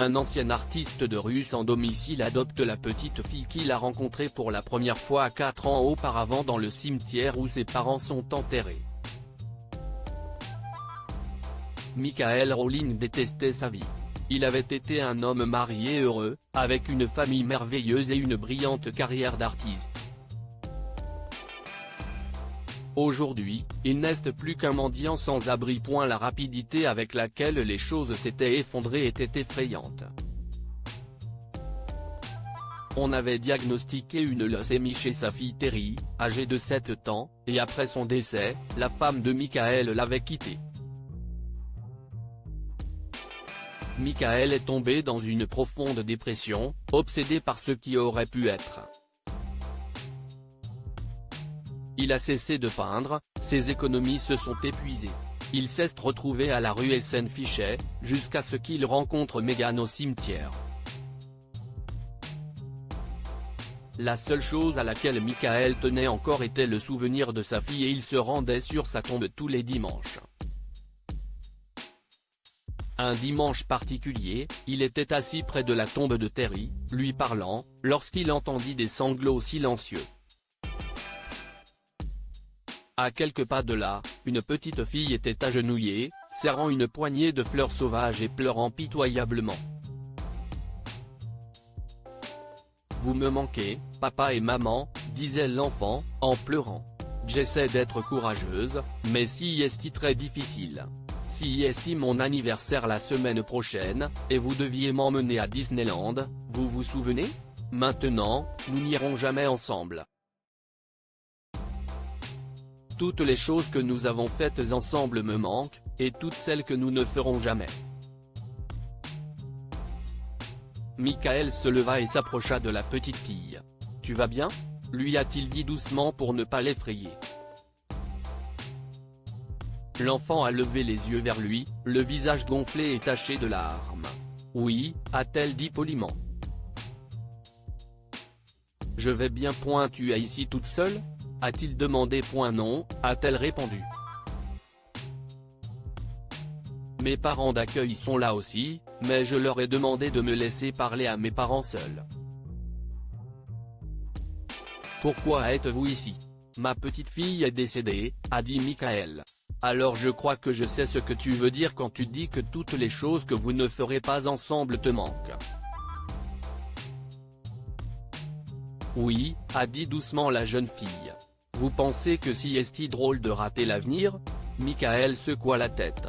Un ancien artiste de rue sans domicile adopte la petite fille qu'il a rencontrée pour la première fois 4 ans auparavant dans le cimetière où ses parents sont enterrés. Michael Rowling détestait sa vie. Il avait été un homme marié heureux, avec une famille merveilleuse et une brillante carrière d'artiste. Aujourd'hui, il n'est plus qu'un mendiant sans abri. La rapidité avec laquelle les choses s'étaient effondrées était effrayante. On avait diagnostiqué une leucémie chez sa fille Terry, âgée de 7 ans, et après son décès, la femme de Michael l'avait quitté. Michael est tombé dans une profonde dépression, obsédé par ce qui aurait pu être. Il a cessé de peindre, ses économies se sont épuisées. Il s'est retrouvé à la rue SN Fichet, jusqu'à ce qu'il rencontre Meghan au cimetière. La seule chose à laquelle Michael tenait encore était le souvenir de sa fille et il se rendait sur sa tombe tous les dimanches. Un dimanche particulier, il était assis près de la tombe de Terry, lui parlant, lorsqu'il entendit des sanglots silencieux. À quelques pas de là, une petite fille était agenouillée, serrant une poignée de fleurs sauvages et pleurant pitoyablement. « Vous me manquez, papa et maman », disait l'enfant, en pleurant. « J'essaie d'être courageuse, mais c'est très difficile. C'est mon anniversaire la semaine prochaine, et vous deviez m'emmener à Disneyland, vous vous souvenez? Maintenant, nous n'irons jamais ensemble. Toutes les choses que nous avons faites ensemble me manquent, et toutes celles que nous ne ferons jamais. » Michael se leva et s'approcha de la petite fille. « Tu vas bien ?» lui a-t-il dit doucement pour ne pas l'effrayer. L'enfant a levé les yeux vers lui, le visage gonflé et taché de larmes. « Oui », a-t-elle dit poliment. « Je vais bien. Tu es ici toute seule ?» a-t-il demandé. « Non », a-t-elle répondu. « Mes parents d'accueil sont là aussi, mais je leur ai demandé de me laisser parler à mes parents seuls. »« Pourquoi êtes-vous ici ? » ?»« Ma petite fille est décédée », a dit Michael. « Alors je crois que je sais ce que tu veux dire quand tu dis que toutes les choses que vous ne ferez pas ensemble te manquent. » « Oui », a dit doucement la jeune fille. « Vous pensez que c'est drôle de rater l'avenir ?» Michael secoua la tête.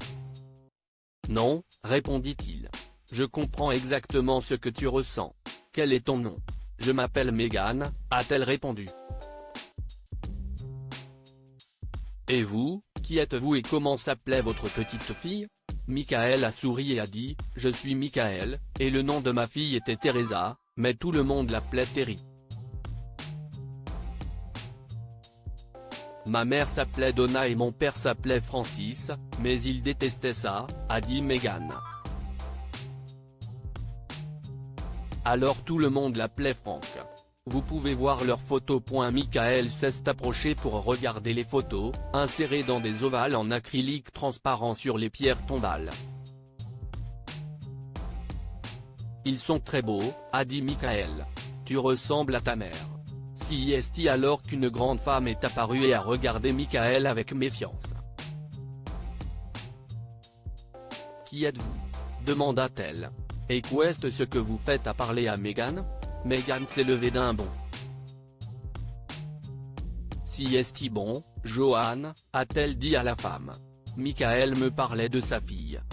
« Non », répondit-il. « Je comprends exactement ce que tu ressens. Quel est ton nom ? » « Je m'appelle Meghan », a-t-elle répondu. « Et vous, qui êtes-vous et comment s'appelait votre petite fille ?» Michael a souri et a dit « Je suis Michael, et le nom de ma fille était Teresa, mais tout le monde l'appelait Terry. » « Ma mère s'appelait Donna et mon père s'appelait Francis, mais ils détestaient ça », a dit Meghan. Alors tout le monde l'appelait Frank. Vous pouvez voir leurs photos. Michael s'est approché pour regarder les photos, insérées dans des ovales en acrylique transparent sur les pierres tombales. « Ils sont très beaux », a dit Michael. « Tu ressembles à ta mère. » Alors qu'une grande femme est apparue et a regardé Michael avec méfiance. « Qui êtes-vous ? » demanda-t-elle. « Et qu'est-ce ce que vous faites à parler à Meghan ?» Meghan s'est levée d'un bond. « C'est bon, Joanne », a-t-elle dit à la femme. Michael me parlait de sa fille. «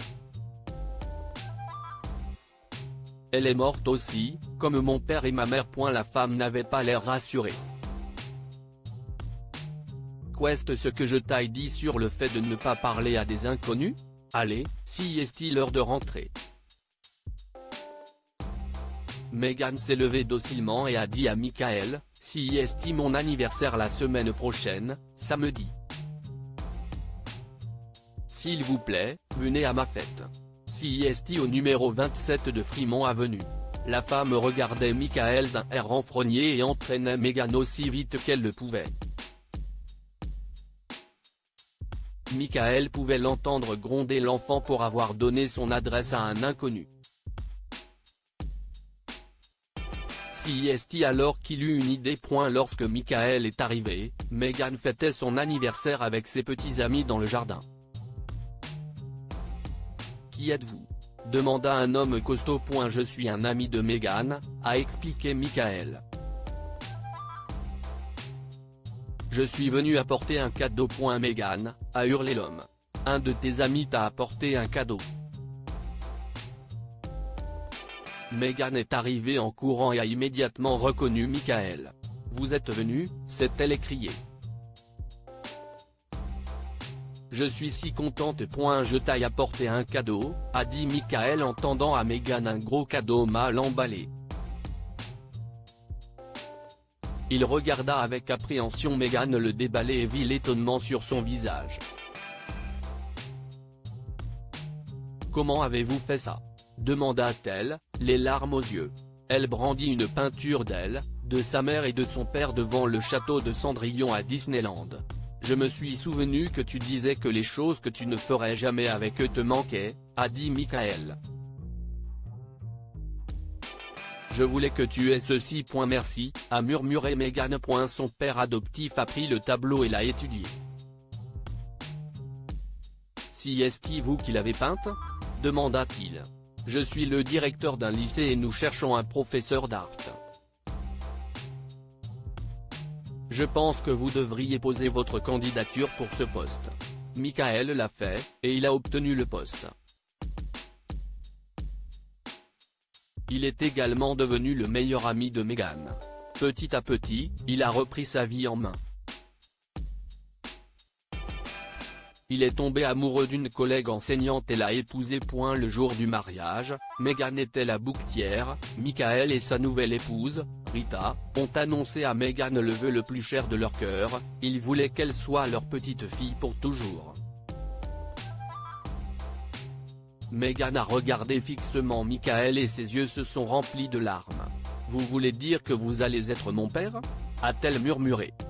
Elle est morte aussi, comme mon père et ma mère. » La femme n'avait pas l'air rassurée. « Qu'est-ce ce que je t'ai dit sur le fait de ne pas parler à des inconnus ? Allez, c'est l'heure de rentrer. » Meghan s'est levée docilement et a dit à Michael, « C'est mon anniversaire la semaine prochaine, samedi. S'il vous plaît, venez à ma fête. C'est au numéro 27 de Fremont Avenue. » La femme regardait Michael d'un air renfrogné et entraînait Meghan aussi vite qu'elle le pouvait. Michael pouvait l'entendre gronder l'enfant pour avoir donné son adresse à un inconnu. CIST alors qu'il eut une idée. Lorsque Michael est arrivé, Meghan fêtait son anniversaire avec ses petits amis dans le jardin. « Qui êtes-vous » demanda un homme costaud. « Je suis un ami de Meghan », a expliqué Michael. « Je suis venu apporter un cadeau. Meghan », a hurlé l'homme. « Un de tes amis t'a apporté un cadeau ». Meghan est arrivée en courant et a immédiatement reconnu Michael. « Vous êtes venu ?» s'est-elle écriée. « Je suis si contente. Je t'ai apporté un cadeau », a dit Michael en tendant à Meghan un gros cadeau mal emballé. Il regarda avec appréhension Meghan le déballer et vit l'étonnement sur son visage. « Comment avez-vous fait ça ?» demanda-t-elle, les larmes aux yeux. Elle brandit une peinture d'elle, de sa mère et de son père devant le château de Cendrillon à Disneyland. « Je me suis souvenu que tu disais que les choses que tu ne ferais jamais avec eux te manquaient, » a dit Michael. « Je voulais que tu aies ceci. Merci, » a murmuré Meghan. Son père adoptif a pris le tableau et l'a étudié. « Si est-ce vous qui l'avez peinte ?» demanda-t-il. « Je suis le directeur d'un lycée et nous cherchons un professeur d'art. Je pense que vous devriez poser votre candidature pour ce poste. » Michael l'a fait, et il a obtenu le poste. Il est également devenu le meilleur ami de Meghan. Petit à petit, il a repris sa vie en main. Il est tombé amoureux d'une collègue enseignante et l'a épousée. Le jour du mariage, Meghan était la bouquetière. Michael et sa nouvelle épouse, Rita, ont annoncé à Meghan le vœu le plus cher de leur cœur, ils voulaient qu'elle soit leur petite fille pour toujours. Meghan a regardé fixement Michael et ses yeux se sont remplis de larmes. « Vous voulez dire que vous allez être mon père ?» a-t-elle murmuré. «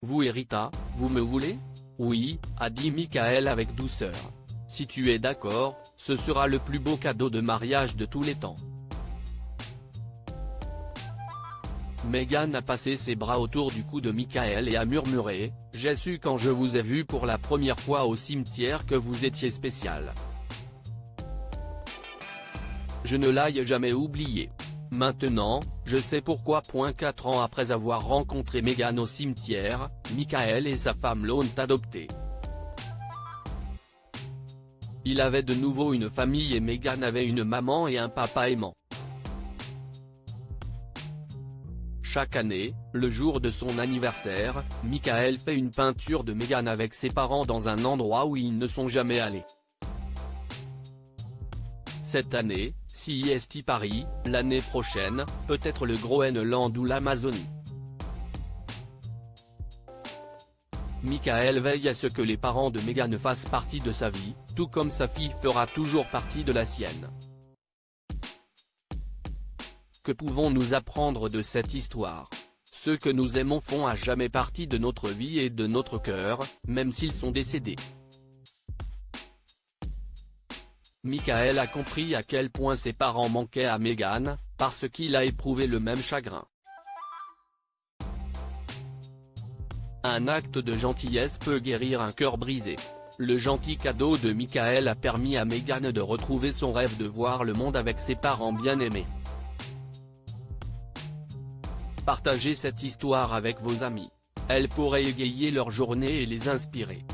Vous et Rita, vous me voulez ?» « Oui, » a dit Michael avec douceur. « Si tu es d'accord, ce sera le plus beau cadeau de mariage de tous les temps. » Meghan a passé ses bras autour du cou de Michael et a murmuré « J'ai su quand je vous ai vu pour la première fois au cimetière que vous étiez spécial. Je ne l'ai jamais oublié. Maintenant, je sais pourquoi. 4 ans après avoir rencontré Meghan au cimetière, Michael et sa femme l'ont adopté. Il avait de nouveau une famille et Meghan avait une maman et un papa aimant. Chaque année, le jour de son anniversaire, Michael fait une peinture de Meghan avec ses parents dans un endroit où ils ne sont jamais allés. Cette année, CIST Paris, l'année prochaine, peut-être le Groenland ou l'Amazonie. Michael veille à ce que les parents de Meghan fassent partie de sa vie, tout comme sa fille fera toujours partie de la sienne. Que pouvons-nous apprendre de cette histoire? Ceux que nous aimons font à jamais partie de notre vie et de notre cœur, même s'ils sont décédés. Michael a compris à quel point ses parents manquaient à Meghan, parce qu'il a éprouvé le même chagrin. Un acte de gentillesse peut guérir un cœur brisé. Le gentil cadeau de Michael a permis à Meghan de retrouver son rêve de voir le monde avec ses parents bien-aimés. Partagez cette histoire avec vos amis. Elle pourrait égayer leur journée et les inspirer.